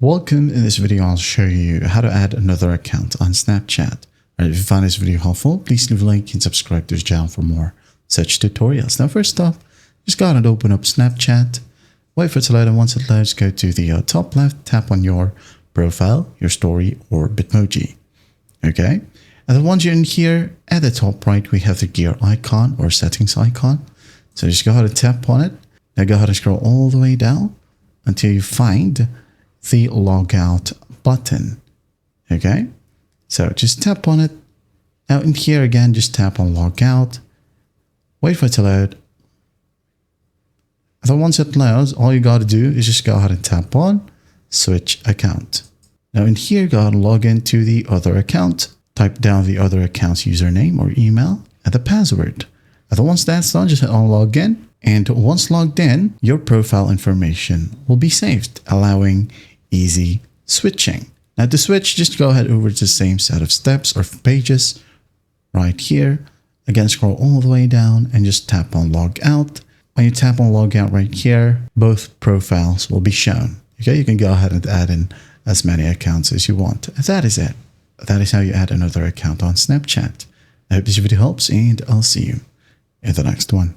Welcome. In this video, I'll show you how to add another account on Snapchat. Alright, if you find this video helpful, please leave a like and subscribe to this channel for more such tutorials. Now, first off, just go ahead and open up Snapchat. Wait for it to load, and once it loads, go to the top left, tap on your profile, your story, or Bitmoji. Okay, and then once you're in here, at the top right, we have the gear icon or settings icon. So just go ahead and tap on it. Now go ahead and scroll all the way down until you find the logout button. Okay, so just tap on it. Now in here again, just tap on logout. Wait for it to load. And then once it loads, all you got to do is just go ahead and tap on switch account. Now in here, go ahead and log into the other account. Type down the other account's username or email and the password. And then once that's done, just hit on login. And once logged in, your profile information will be saved, allowing easy switching. Now to switch, just go ahead over to the same set of steps or pages right here. Again, scroll all the way down and just tap on log out. When you tap on log out right here, both profiles will be shown. Okay, you can go ahead and add in as many accounts as you want. And that is it. That is how you add another account on Snapchat. I hope this video helps, and I'll see you in the next one.